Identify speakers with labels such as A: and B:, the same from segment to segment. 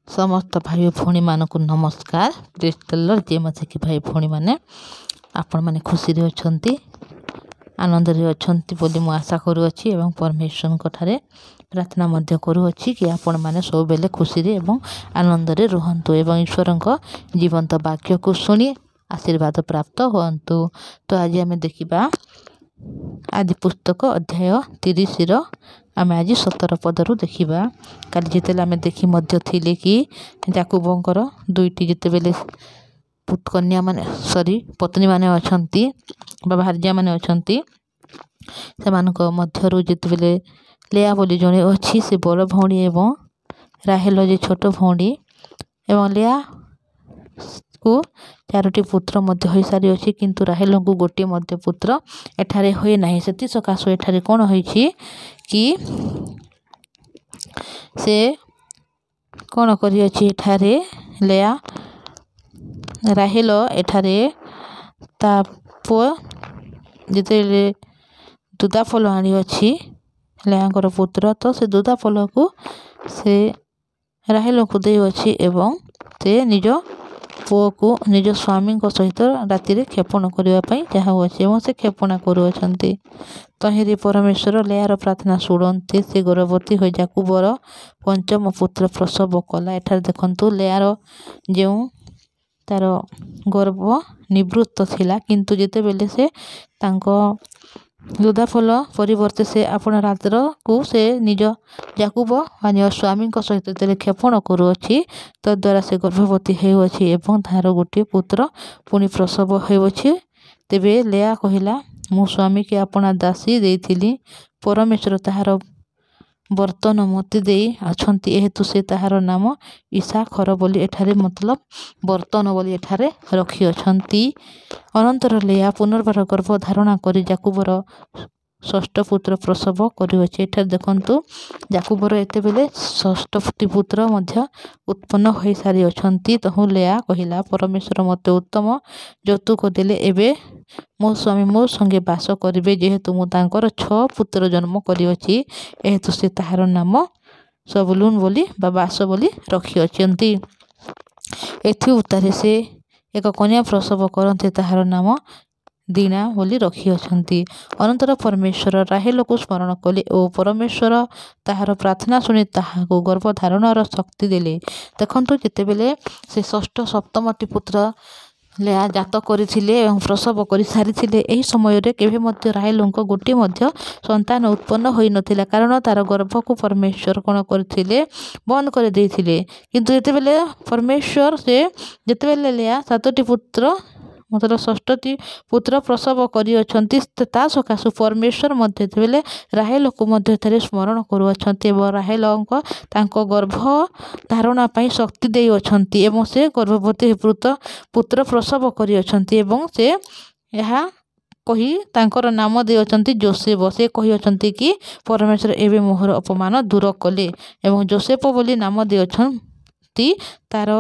A: समस्त भाई भौणी मानक नमस्कार। Praise the Lord. जे मते कि भाई भौणी माने आपण माने खुशी रे अछंती, आनंद रे अछंती बोली मु आशा करूअछि एवं परमेश्वर को ठारे प्रार्थना मध्य करूअछि कि आपण माने सब बेले खुशी रे एवं आनंद रे रहंतु एवं ईश्वर को जीवंत वाक्य को सुनी आशीर्वाद प्राप्त होंतु। तो आज हमें देखिबा आदि पुस्तक अध्याय 30 रो आम आज 17 पदरू देखा। काली जिते आम देखी मध्य थिले कि याकूबंकर दुईटी जिते बेले कन्या माने पत्नी माने अछंती बा भार्या माने अछंती सेमानक मध्यरु जिते बेले लेया बोली जणे अछि से बड़ भौणी एवं राहेल जे छोट भौणी एवं लेया को चारोटी पुत्र मध्य होई सारी अछि किंतु राहेल को गोटे मध्य पुत्र एठारे होय नाही। सेति सकाशो एठारे कोन होईछि कि से कोन करी अछि एठारे लेया राहेल एठारे ता पो जते दुदा फल आनी अछि लेयाଙ୍କର पुत्र तो से दुदा फल को से राहेल को दे अछि एवं से निज पुओ को निज स्वामी सहित राति क्षेपण करने चाहूँगी और से क्षेपणा करुँच। तहिरी परमेश्वर लेयार प्रार्थना शुणते से गर्भवती हो याकूबर पंचम पुत्र प्रसव कला। एठार देखंतु लेयार जो तार गर्भ निवृत्त थिला किंतु जिते बेले से तांको दुधाफल परिवर्ते से आपण रातर को से निज याकूब अन्य स्वामी सहित क्षेपण करुअछि तद्वारा से गर्भवती होउछि एवं तार गोटे पुत्र पुनि प्रसव होउछि। तेबे लेया कहिला मो स्वामी के अपना दासी देइथिली परमेश्वर ताहार बर्तन मते देई अछंती एहेतु से ताहार नाम इसाखर बोली एठारे मतलब बर्तन बोली एठारे रखी अछंती। अनंतर लेया पुनर्बार गर्भ धारणा करी याकूबर षष्ठ पुत्र प्रसव करुअछि। एठारे देखंतु याकूबर एते बेले षष्ठटी पुत्र मध्य उत्पन्न होई सारी अछंती। तहु लेया कहिला परमेश्वर मते उत्तम जौतुक देले एबे मो स्वामी मो संगे बास करिवे जेहेतु मु तांकर 6 पुत्र जन्म करिअछि एहेतु से ताहार नाम सबुलून बोली बा बास बोली रखी अछंती। एथि उतारे से एक कन्या प्रसव करन्ते ताहार नाम दीना बोली रखी अछंती। अनंतर परमेश्वर राहेल को स्मरण कले और परमेश्वर ताहार प्रार्थना सुनी ताहाको गर्भ धारणर शक्ति देले। देखंतु जेते बेले से षष्ठ सप्तमटी पुत्र लेया जात करिथिले एवं प्रसव करि सारिथिले एही समय रे केभे मध्य राहेलंको गोटे मध्य संतान उत्पन्न होई नथिला कारण तार गर्भ को परमेश्वर कोन करथिले बंद कर देथिले। किंतु जेते बेले परमेश्वर से जेते बेले लेया 7टी पुत्र मतलब 6टी पुत्र प्रसव करी अछंती ता सकाशु परमेश्वर मध्य बेले राहेल को मध्य थरे स्मरण करू अछंती एवं राहेलंको तांको गर्भ धारणा पई शक्ति देई अछंती एवं से गर्भवती पुत्र प्रसव करी अछंती एवं से यहा कही तांकर नाम दे अछंती जोसेफ। से कही अछंती कि परमेश्वर एबे मोहर अपमान दूर कले एवं जोसेफ बोली नाम दे अछंती तार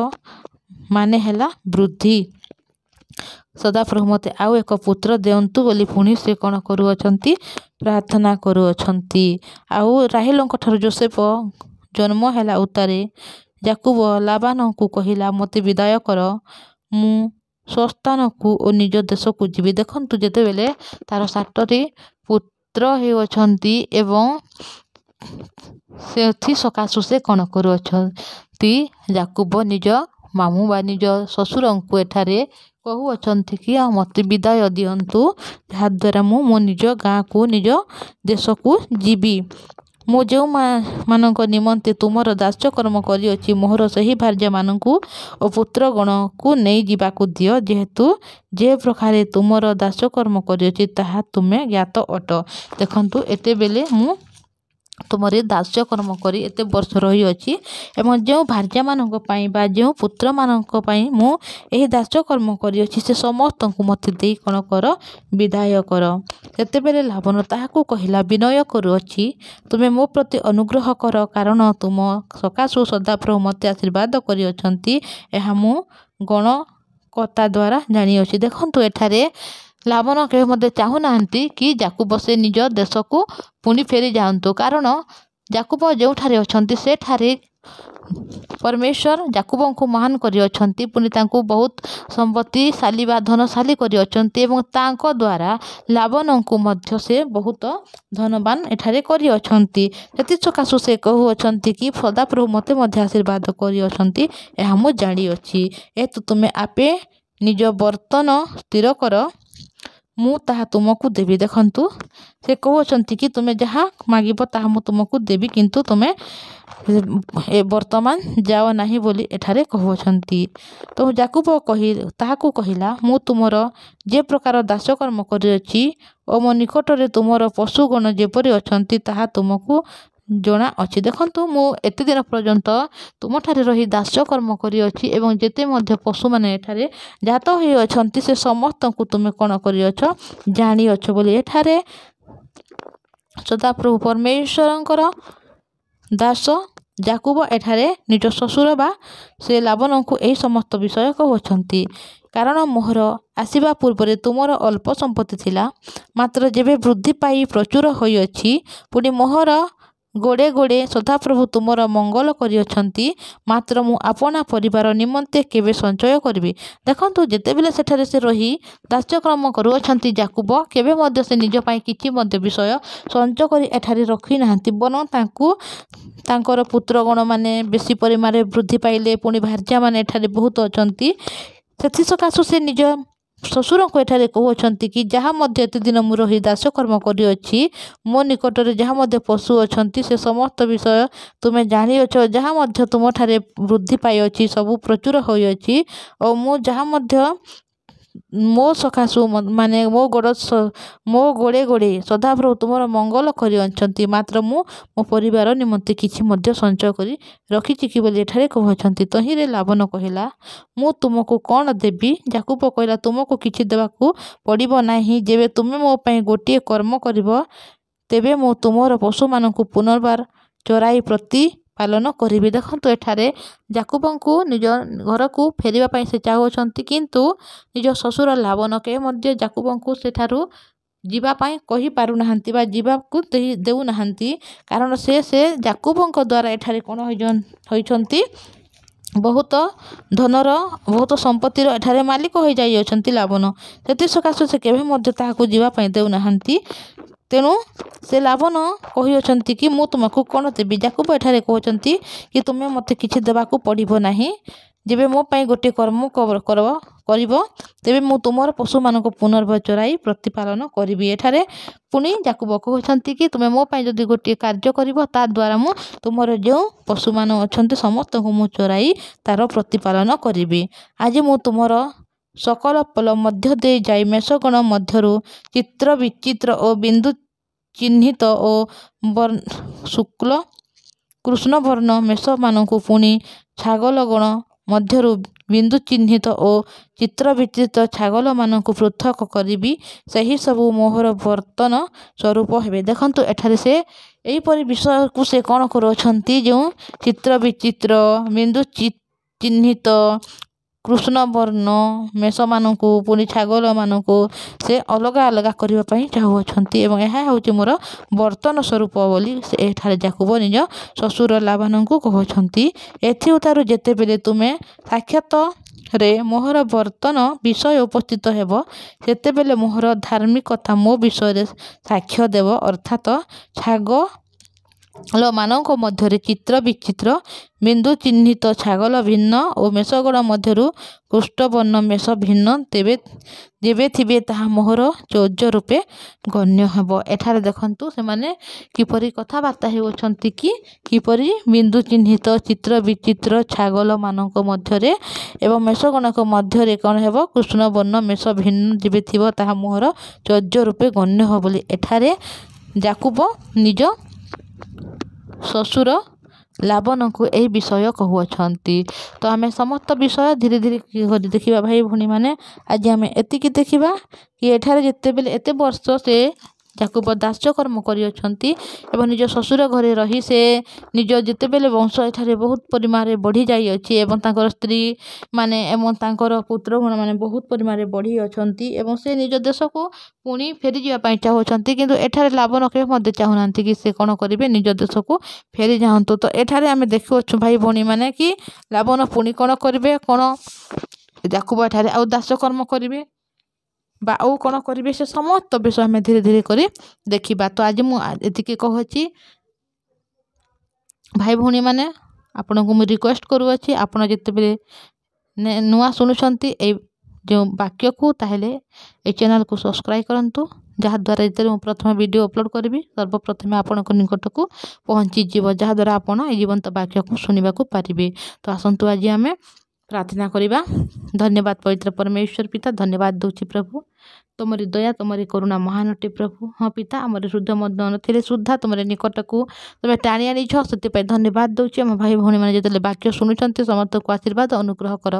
A: माने हैला वृद्धि। सदाप्रभु मते आउ एक पुत्र देंतु बोली पुणी से कौन करुअछंती प्रार्थना करुअछंती। आउ राहेलंक ठार जोसेफ जन्म हैला उतारे याकूब लाबान को कहिला मते विदाय कर मु स्वस्थान को और निज देश को जीवी। देखंतु जेते बेले तार 7टी पुत्र हेउछंती एवं से सकाशु से कौन करुअछंती याकूब निज मामू बा निज ससुर को एठारे कहू अछंती कि मते विदाय दियंतु जहा द्वारा मो निज गाँ को निज देश को जीवी। मो जो मानक निमंते तुमर दास्य कर्म करिअछि मोहर सही भार्या मानकु और पुत्र गण को नहीं जीवाकु दियो जेहेतु जे प्रकारे तुमर दास्य कर्म करिअछि ताहा तुमे ज्ञात अट। देखंतु एते बेले मु तुमरे दास्य कर्म करी एते वर्ष रही अछि एवं जो भार्या मानक पई बा जो पुत्र मानक पई मु एही दास्य कर्म करी अछि से समस्त को मते देई कोन कर विदाय कर। सेते बेले लाबन ताहाको कहिला विनय करू अछि तुमे मो प्रति अनुग्रह कर कारण तुम सकाशु सदाप्रभु मते आशीर्वाद करी अछंती एहा मु गण कथा द्वारा जानी अछि। देखंतु एठारे लाबन के मध्य चाहू नाहंती कि याकूब से निज देश को पुणी फेरी जातु कारण ଯାକୁବ ଯେଉଁଠାରେ ଅଛନ୍ତି ସେଠାରେ परमेश्वर जाकुबों को महान करिअछंती पुनि तांको बहुत संपत्तिशाली वा धनशाली करिअछंती एवं तांको द्वारा लाबन को मध्य से बहुत धनवान एठारे करिअछंती सेति सकाशु से कहउछंती कि सदाप्रभु मते मध्य आशीर्वाद करिअछंती एहा मु जानि अछि एतु तुमे आपे निज बर्तन स्थिर कर मु ताहा तुमको देवी देखंतु से कहउछंती कि तुमे जहाँ मागिब ताहा मु तुमको देवी किंतु तुमे ए वर्तमान जाओ नाही बोली एठारे कहउछंती तो जाकुब ताहाकू कहिला मु तुमर जे प्रकार दासकर्म करिअछि ओ मो निकटरे तुमर पशुगण जेपरि अछंती ताहा तुमको जणा अछि देखंतु मु एते दिन पर्यंत तुमठारे रही दासकर्म करिअछि एवं जेते मध्य पशु माने एठारे जात होई अछंती से समस्त को तुमे कोन करिअछ जानि अछ बोली एठारे सदाप्रभु परमेश्वरंकर दास जाकुब एठारे निज ससुर बा से लाबन को यही समस्त विषय कहउछंती कारण मोहर आसिबा पूर्व तुमर अल्प संपत्ति थिला मात्र जेबे वृद्धि पाई प्रचुर होइअछि पुनि मोहर गोड़े गोड़े सदाप्रभु तुमर मंगल करिअछंती मात्र मु आपना परिवार निमंते केबे संचय करबी देखंतु जेतेबेले सेठारे से रही दास्यक्रम करुअछंती जाकुब केबे मध्य से निज पाई किछि मध्य विषय संचय करी एठारे रखी नाहंती बन तांकु तांकर पुत्रगण माने बेसी परिमाण वृद्धि पाइले पुनि भार्या माने एठारे बहुत अछंती सेथि सकाशु से निज ससुर को एठारे कहउछंती कि जहाँ मध्य एते दिन मु रही दासकर्म करिअछि मो निकटरे जहाँ मध्य पशु अछंती से समस्त विषय तुमे जानिअछ जहाँ मध्य तुमठारे वृद्धि पाइअछि सबु प्रचुर होइअछि और मु जहाँ मध्य मो सकाशु माने मो गोड़े गोड़े सदाप्रभु तुमर मंगल करिअछंती मात्र मो परिवार निमंते किछि मध्य संचय करी रखिछि कि बोली एठारे कहउछंती तहिरे लाबन कहिला मु तुमको कोन देबी जाकुब कहिला तुमको किछि देबाकू पड़िबो नाही जेबे तुमे मो पई गोटिए कर्म करिवो तेबे मु तुमर पशु मानकू पुनर्बार चराई प्रति पालन करिबी देखंतु एठारे जाकुबंकु निज घर को फेरिबा पई से चाहुछंती किंतु निज ससुर लाबन के मध्य जाकुबंकु सेठारु जीवा पाई कहि पारु नाहंती बा जीवाकू देउ नाहंती कारण से जाकुबंक द्वारा एठारे कोन होइछंती बहुत धनर बहुत संपत्तिर एठारे मालिक हो जाई अछंती लाबन सेति सकाशु से केबे मध्य ताहाकू जीवा पाई देउ नाहंती तेणु से लाबन कहिअछंती कि मु तुमको कोन देबी जाकुब एठारे कहउछंती कि तुमे मते किछि देबाकू पड़िबो नाही जेबे मो पई गोटे कर्म करिवो तेबे मु तुमर पशु मानको पुनर्भर चराई प्रतिपालन करिबी एठारे पुनि जाकुब कहउछंती कि तुमे मो पई जदी गोटे कार्य करिवो ता द्वारा मु तुमर जो पशु मान अछंती समस्त को मु चराई तार प्रतिपालन करिबी आज मु तुमर सकल पल मध्य दे जाई मेषगण मध्यरु चित्र विचित्र और बिंदु चिन्हित और शुक्ल कृष्ण वर्ण मेष मानकु पुनि छागलगण मध्यरु बिंदु चिन्हित और चित्र विचित्र छागल मानकु पृथक करिबी सही सबु मोहर बर्तन स्वरूप हेबे देखंतु एठारे से एही परि विषय को से कोन करूछंती जो चित्र विचित्र बिंदु चिन्हित कृष्ण वर्ण मेष मानकु पुनि छागल मानकु से अलग अलग करबा पई चाहुछंती एवं एहा होची मोर बर्तन स्वरूप बोली से एठारे जाकुब निज ससुर लाबानंकु कहउछंती एथि उतारु जेते बेले तुमे साक्षात रे मोहर बर्तन विषय उपस्थित हेबो सेते बेले मोहर धार्मिकता मो विषय रे साक्ष्य देव अर्थात छाग लो मानक मध्य चित्र विचित्र बिंदु चिन्हित छागल भिन्न और मेषगण मध्यरु कृष्णवर्ण मेष भिन्न तेबे जेबे थिबे ताहा मोहर चौर्य रूपे गण्य हेबो एठारे देखंतु से माने किपरि कथाबार्ता हेउछंती कि किपरि बिंदु चिन्हित चित्र विचित्र छागल मानक मध्यरे एवं मेषगणक मध्यरे कोन हेबो कृष्णवर्ण मेष भिन्न जेबे थिबो ताहा मोहर चौर्य रूपे गण्य हो बोली एठारे जाकुब निज ससुर लाबन को यही विषय कहउछंती तो आमे समस्त विषय धीरे धीरे देखिबा भाई भणी माने आज आमे एतिकी देखिबा कि एठारे जेते बेले एते वर्ष से ଯାକୁବ ଦାସ୍ୟକର୍ମ କରିଅଛନ୍ତି ଏବଂ ନିଜ ଶ୍ୱଶୁର ଘରେ ରହି ସେ ନିଜ ଯେତେବେଳେ ବଂଶ ଏଠାରେ ବହୁତ ପରିମାଣରେ ବଢ଼ି ଯାଇଅଛି ଏବଂ ତାଙ୍କର ସ୍ତ୍ରୀ ମାନେ ଏବଂ ତାଙ୍କର ପୁତ୍ରଗଣମାନେ ବହୁତ ପରିମାଣରେ ବଢ଼ି ଅଛନ୍ତି ଏବଂ ସେ ନିଜ ଦେଶକୁ ପୁଣି ଫେରିଯିବା ପାଇଁ ଚାହୁଁଛନ୍ତି, କିନ୍ତୁ ଏଠାରେ ଲାବଣ କେବେ ମଧ୍ୟ ଚାହୁଁନାହାନ୍ତି କି ସେ କ'ଣ କରିବେ, ନିଜ ଦେଶକୁ ଫେରି ଯାଆନ୍ତୁ। ତ ଏଠାରେ ଆମେ ଦେଖୁଅଛୁ ଭାଇ ଭଉଣୀମାନେ କି ଲାବଣ ପୁଣି କ'ଣ କରିବେ, କ'ଣ ଯାକୁବ ଏଠାରେ ଆଉ ଦାସ୍ୟକର୍ମ କରିବେ ବା ଆଉ କ'ଣ କରିବେ, ସେ ସମସ୍ତ ବିଷୟ ଆମେ ଧୀରେ ଧୀରେ କରି ଦେଖିବା। ତ ଆଜି ମୁଁ ଏତିକି କହୁଅଛି ଭାଇ ଭଉଣୀମାନେ, ଆପଣଙ୍କୁ ମୁଁ ରିକ୍ୱେଷ୍ଟ କରୁଅଛି, ଆପଣ ଯେତେବେଳେ ନୂଆ ଶୁଣୁଛନ୍ତି ଏଇ ଯେଉଁ ବାକ୍ୟକୁ, ତାହେଲେ এই ଚ୍ୟାନେଲକୁ ସବସ୍କ୍ରାଇବ୍ କରନ୍ତୁ, ଯାହାଦ୍ୱାରା ଯେତେବେଳେ ମୁଁ ପ୍ରଥମେ ଭିଡ଼ିଓ ଅପଲୋଡ଼ କରିବି ସର୍ବପ୍ରଥମେ ଆପଣଙ୍କ ନିକଟକୁ ପହଞ୍ଚିଯିବ, ଯାହାଦ୍ୱାରା ଆପଣ এই ଜୀବନ୍ତ ବାକ୍ୟକୁ ଶୁଣିବାକୁ ପାରିବେ। ତ ଆସନ୍ତୁ ଆଜି ଆମେ ପ୍ରାର୍ଥନା କରିବା। ଧନ୍ୟବାଦ ପବିତ୍ର ପରମେଶ୍ୱର ପିତା, ଧନ୍ୟବାଦ ଦେଉଛି ପ୍ରଭୁ, ତୁମରି ଦୟା ତୁମରି କରୁଣା ମହାନ ଅଟେ ପ୍ରଭୁ। ହଁ ପିତା, ଆମର ଶୁଦ୍ଧ ମଧ୍ୟ ନଥିଲେ ସୁଦ୍ଧା ତୁମର ନିକଟକୁ ତୁମେ ଟାଣି ଆଣିଛ, ସେଥିପାଇଁ ଧନ୍ୟବାଦ ଦେଉଛି। ଆମ ଭାଇ ଭଉଣୀମାନେ ଯେତେବେଳେ ବାକ୍ୟ ଶୁଣୁଛନ୍ତି ସମସ୍ତଙ୍କୁ ଆଶୀର୍ବାଦ ଅନୁଗ୍ରହ କର,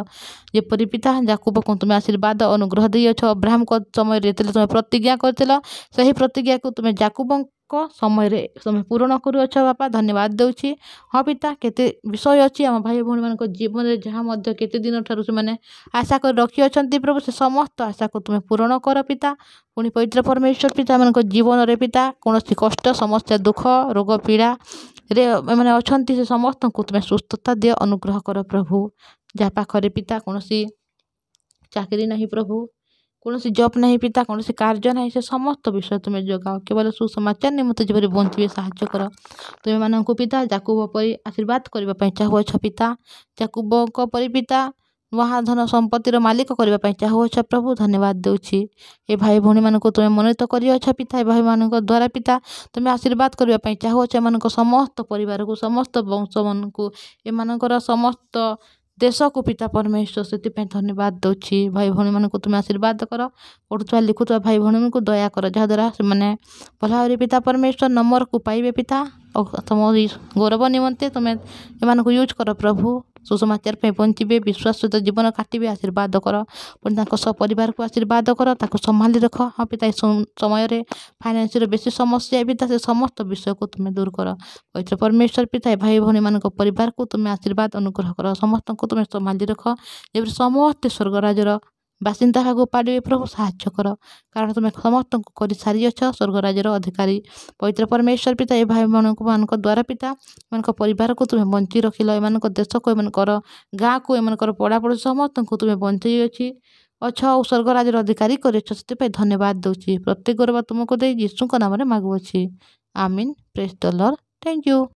A: ଯେପରି ପିତା ଯାକୁବକୁ ତୁମେ ଆଶୀର୍ବାଦ ଅନୁଗ୍ରହ ଦେଇଅଛ। ଅବ୍ରାହମଙ୍କ ସମୟରେ ଯେତେବେଳେ ତୁମେ ପ୍ରତିଜ୍ଞା କରିଥିଲ, ସେହି ପ୍ରତିଜ୍ଞାକୁ ତୁମେ ଯାକୁବଙ୍କ ସମୟରେ ତୁମେ ପୂରଣ କରୁଅଛ ବାପା, ଧନ୍ୟବାଦ ଦେଉଛି। ହଁ ପିତା, କେତେ ବିଷୟ ଅଛି ଆମ ଭାଇ ଭଉଣୀମାନଙ୍କ ଜୀବନରେ, ଯାହା ମଧ୍ୟ କେତେ ଦିନ ଠାରୁ ସେମାନେ ଆଶା କରି ରଖିଅଛନ୍ତି ପ୍ରଭୁ, ସେ ସମସ୍ତ ଆଶାକୁ ତୁମେ ପୂରଣ କର ପିତା। ପୁଣି ପବିତ୍ର ପରମେଶ୍ୱର ପିତା, ଏମାନଙ୍କ ଜୀବନରେ ପିତା କୌଣସି କଷ୍ଟ ସମସ୍ୟା ଦୁଃଖ ରୋଗ ପୀଡ଼ାରେ ଏମାନେ ଅଛନ୍ତି, ସେ ସମସ୍ତଙ୍କୁ ତୁମେ ସୁସ୍ଥତା ଦିଅ, ଅନୁଗ୍ରହ କର ପ୍ରଭୁ। ଯାହା ପାଖରେ ପିତା କୌଣସି ଚାକିରି ନାହିଁ ପ୍ରଭୁ, କୌଣସି ଜବ୍ ନାହିଁ ପିତା, କୌଣସି କାର୍ଯ୍ୟ ନାହିଁ, ସେ ସମସ୍ତ ବିଷୟ ତୁମେ ଯୋଗାଅ, କେବଳ ସୁସମାଚାର ନିମନ୍ତେ ଯେପରି ବଞ୍ଚିବେ ସାହାଯ୍ୟ କର। ତୁମେମାନଙ୍କୁ ପିତା ଯାକୁବ ପରି ଆଶୀର୍ବାଦ କରିବା ପାଇଁ ଚାହୁଁଅଛ ପିତା, ଯାକୁବଙ୍କ ପରି ପିତା ମହାଧନ ସମ୍ପତ୍ତିର ମାଲିକ କରିବା ପାଇଁ ଚାହୁଁଅଛ ପ୍ରଭୁ, ଧନ୍ୟବାଦ ଦେଉଛି। ଏ ଭାଇ ଭଉଣୀମାନଙ୍କୁ ତୁମେ ମନୋନୀତ କରିଅଛ ପିତା, ଏ ଭାଇମାନଙ୍କ ଦ୍ୱାରା ପିତା ତୁମେ ଆଶୀର୍ବାଦ କରିବା ପାଇଁ ଚାହୁଁଅଛ ଏମାନଙ୍କ ସମସ୍ତ ପରିବାରକୁ, ସମସ୍ତ ବଂଶମାନଙ୍କୁ, ଏମାନଙ୍କର ସମସ୍ତ ଦେଶକୁ ପିତା ପରମେଶ୍ୱର, ସେଥିପାଇଁ ଧନ୍ୟବାଦ ଦେଉଛି। ଭାଇ ଭଉଣୀମାନଙ୍କୁ ତୁମେ ଆଶୀର୍ବାଦ କର, ପଢ଼ୁଥିବା ଲେଖୁଥିବା ଭାଇ ଭଉଣୀମାନଙ୍କୁ ଦୟା କର, ଯାହାଦ୍ୱାରା ସେମାନେ ଭଲ ଭାବରେ ପିତା ପରମେଶ୍ୱର ନମ୍ବରକୁ ପାଇବେ ପିତା, ଆଉ ତୁମ ଗୌରବ ନିମନ୍ତେ ତୁମେ ଏମାନଙ୍କୁ ୟୁଜ୍ କର ପ୍ରଭୁ। ସୁସମାଚାର ପାଇଁ ବଞ୍ଚିବେ, ବିଶ୍ୱାସ ସହିତ ଜୀବନ କାଟିବେ, ଆଶୀର୍ବାଦ କର। ପୁଣି ତାଙ୍କ ସହ ପରିବାରକୁ ଆଶୀର୍ବାଦ କର, ତାକୁ ସମ୍ଭାଳି ରଖ। ହଁ ପିତା, ଏ ସମୟରେ ଫାଇନାନ୍ସିଆଲ ବେଶୀ ସମସ୍ୟା ପିତା, ସେ ସମସ୍ତ ବିଷୟକୁ ତୁମେ ଦୂର କର। ପବିତ୍ର ପରମେଶ୍ୱର ପିତା, ଏ ଭାଇ ଭଉଣୀମାନଙ୍କ ପରିବାରକୁ ତୁମେ ଆଶୀର୍ବାଦ ଅନୁଗ୍ରହ କର, ସମସ୍ତଙ୍କୁ ତୁମେ ସମ୍ଭାଳି ରଖ, ଯେପରି ସମସ୍ତେ ସ୍ୱର୍ଗରାଜ୍ୟର ବାସିନ୍ଦା ହେବାକୁ ପାରିବେ ପ୍ରଭୁ, ସାହାଯ୍ୟ କର, କାରଣ ତୁମେ ସମସ୍ତଙ୍କୁ କରିସାରିଅଛ ସ୍ୱର୍ଗରାଜ୍ୟର ଅଧିକାରୀ। ପବିତ୍ର ପରମେଶ୍ୱର ପିତା, ଏ ଭାଇମାନଙ୍କ ଦ୍ୱାରା ପିତା ଏମାନଙ୍କ ପରିବାରକୁ ତୁମେ ବଞ୍ଚି ରଖିଲ, ଏମାନଙ୍କ ଦେଶକୁ, ଏମାନଙ୍କର ଗାଁକୁ, ଏମାନଙ୍କର ପଡ଼ାପଡ଼ୋଶୀ ସମସ୍ତଙ୍କୁ ତୁମେ ବଞ୍ଚେଇ ଅଛ ଆଉ ସ୍ୱର୍ଗରାଜ୍ୟର ଅଧିକାରୀ କରିଅଛ, ସେଥିପାଇଁ ଧନ୍ୟବାଦ ଦେଉଛି। ପ୍ରତ୍ୟେକ ଗୌରବ ତୁମକୁ ଦେଇ ଯୀଶୁଙ୍କ ନାମରେ ମାଗୁଅଛି, ଆମିନ୍। ପ୍ରେଜ୍ ଦ ଲର୍ଡ। Thank you.